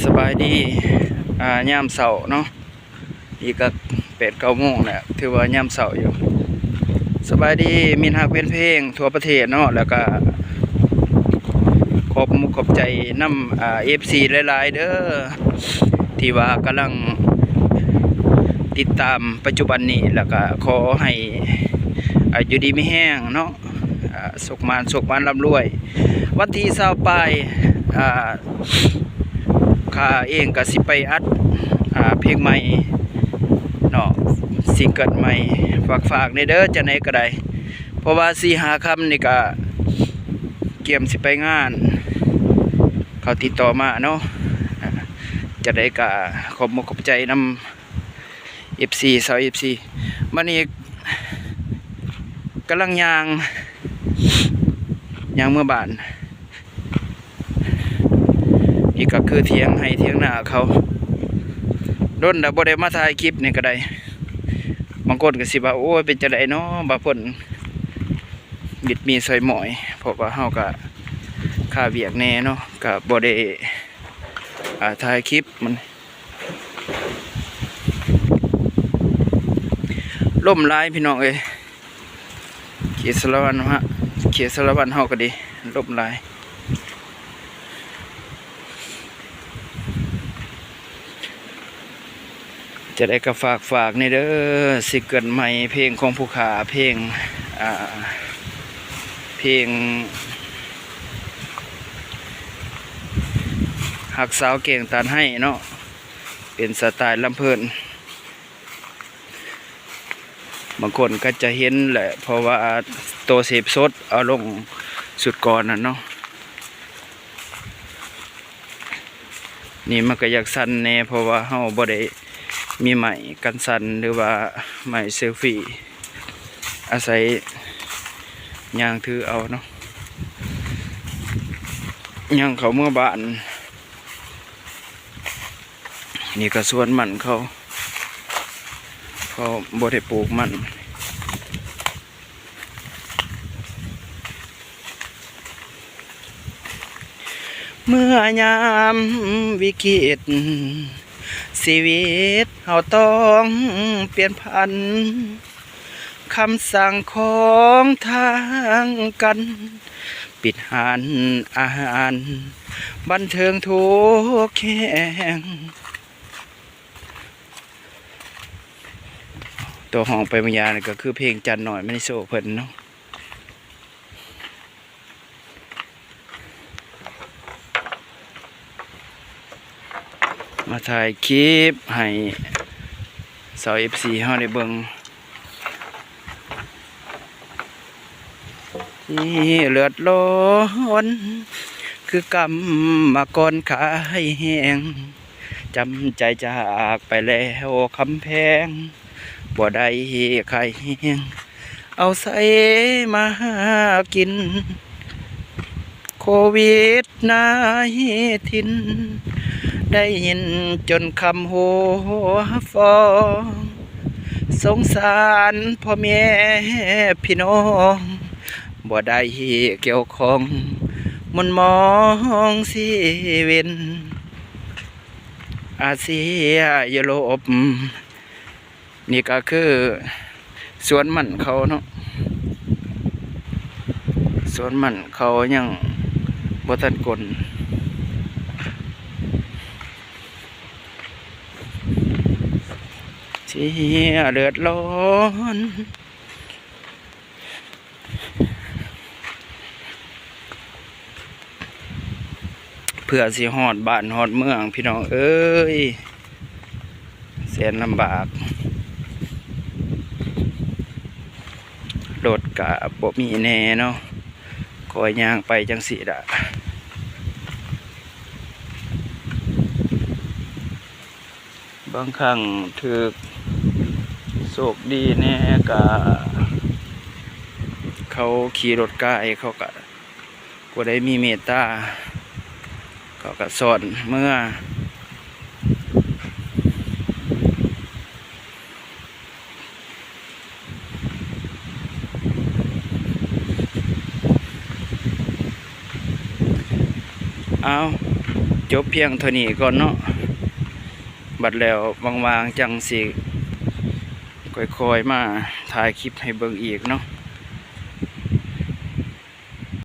สบายดียามเสาร์เนาะอีกก็8-9 โมงแหละถือว่ายามเสาร์อยู่สบายดีมินฮักเว้นเพลงทั่วประเทศเนาะแล้วก็ขอบมุกขอบใจนำFC หลายๆเด้อที่ว่ากำลังติดตามปัจจุบันนี้แล้วก็ขอให้อยู่ดีไม่แห้งเนาะสุขมานร่ำรวยวันที่20ปลายข้าเองก็สิไปอัดเพลงใหม่เนาะซิงเกิลใหม่ฝากในเด้อจะไหนก็ได้เพราะว่า4-5 ค่ำนี่ก็เกียมสิไปงานเขาติดต่อมาเนาะจะได้ก็ขอบมุกขอบใจนำ FC สาว FC มันนี่กำลังย่างเมื่อบ้านนี่ก็คือเทียงให้เทียงหน้าเขาด้นแต่บ่ได้มาถ่ายคลิปนี่ก็ได้บางคนก็สิว่าโอ้ยเป็นจังได๋เนาะบ่เพิ่นบิดมีซอยหมอยเพราะว่าเฮาก็ค่าเวียกแน่เนาะก็บ่ได้ถ่ายคลิปมันล่มหลายพี่น้องเอ้ยเขตสารวันฮะเขตสารวันเฮาก็ดีล่มหลายจะได้ก็ฝากในเด้อซิงเกิลใหม่เพลงของผู้ขาเพลงหักสาวเก่งตานให้เนาะเป็นสไตล์ลำเพลินบางคนก็จะเห็นแหละเพราะว่าตัวเสพสดเอาลงสุดก่อนน่ะเนาะนี่มันก็อยากสั่นแน่เพราะว่าเฮาบ่ได้มีไม้กันสั่นหรือว่าไม้เซลฟี่อาศัยย่างถือเอาเนาะย่างเขาเมื่อบ้านนี่ก็สวนมันเขาบ่ได้ปลูกมันเมื่อยามวิกฤตชีวิตเฮาต้องเปลี่ยนผันคำสั่งของทางกันปิดห้านอาหารบันเทิงทุกแห่งตัวห้องไปบางอย่างก็คือเพลงจันหน่อยไม่ได้โซ่เพิ่นเนาะมาถ่ายคลิปให้สาว FC เฮาได้เบิ่งที่เลือดร้อนคือกรรมกรขายแห้งจำใจจากไปแล้วคำแพงบ่ได้ใครแห้งเอาใส่มากินโควิด-19ได้ยินจนคำหัวฟองสงสารพ่อแม่พี่น้องบ่ได้เกี่ยวข้องมุนมองชีวิตอาเซียยุโรปนี่ก็คือสวนมันเขาเนาะสวนมันเขายังบ่ทันกลที่เดือดร้อนเพื่อสิฮอดบ้านฮอดเมืองพี่น้องเอ้ยแสนลำบากรถกะบ่มีแน่เนาะคอยย่างไปจังสิดะบางครั้งถึกโชคดีแน่กะเขาขี่รถกายเขากะบ่ได้มีเมตตาเขากะสอนเมื่อเอา จบเพียงเท่านี้ก่อนเนาะบัดแล้ววางๆจังสิค่อยๆมาถ่ายคลิปให้เบิ่งอีกเนาะ